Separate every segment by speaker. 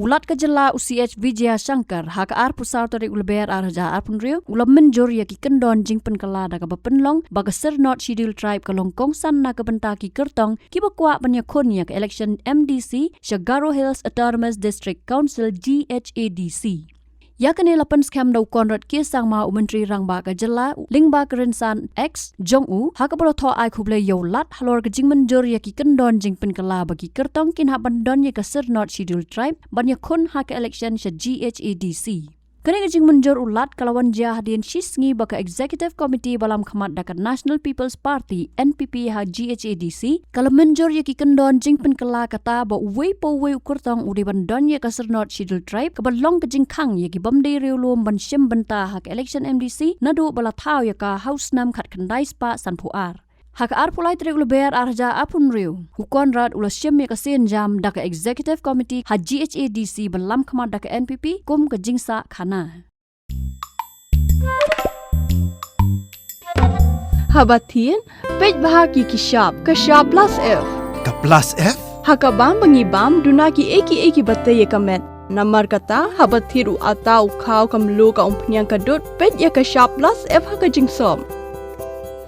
Speaker 1: ulat ka jela UCH Vijaya Shankar hak ar pusar tarik ulber arja ar punrio ulam Mynjur yaki kendon jing penkala da ka penlong baga Syrnod schedule tribe kalong Kongsan na ka benta ki Kyrtong ki bakwa banya khonya ka election MDC Shagaro Hills Autonomous District Council GHADC. Yakane lapan scam daw konrad kisang ma umentri rangba ka jela lingba kerensan X Jongu hakapolo tho ai khuble yo lat halor ka jing Mynjur yaki kendon jing penkala bagi Kyrtong kin ha bandon ye ka Syrnod schedule tribe banya khon ha ka election sha GHADC. Kene ka jing Mynjur ulat kalawan ja Hadien Sngi baka executive committee balam khamat da ka National People's Party NPP ha GHADC kala Mynjur yaki kendon jing penkala kata ba wei po wei Kyrtong udi bandon ye ka Syrnod schedule tribe ka balong ka jing khang yaki bamdei reulum ban shem benta ha ka election MDC nadu bala thau ya ka house nam khat khandai spa sanpuar. Hak ar pulai tri ulber arja apun riu hukon rad ula shem ka sen jam da ka executive committee ha GHADC balam khamat da ka NPP kum ka jingsa khana.
Speaker 2: Hadien pej bahagi ki shop ka shop plus F
Speaker 3: Ka plus F?
Speaker 2: hakabam bangibam duna ki eki batte ye kamet namar kata habathiru atau khau kamlu ka umpnyang kadut pej ya ka shop plus F haka jingsom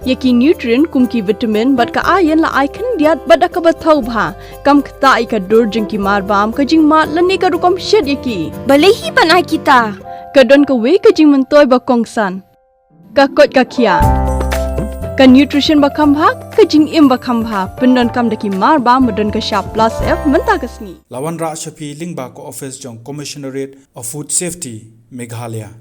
Speaker 2: yaki nutrient kum ki vitamin bat ka iron la icon diat bada ka bathau bha kam khta ai ka dur jing ki mar bam ka jing ma lani ka rukom shed yaki
Speaker 4: balehi banai kita
Speaker 2: ka don ka we ka jing mentoi ba Kongsan ka kot ka khia ka nutrition ba kham bha ka jing im ba kham bha pendon kam daki mar bam modon ka sharp plus F menta ka Sngi
Speaker 3: Lawan Ra Shapi Lingba ko office jong Commissionerate of Food Safety Meghalaya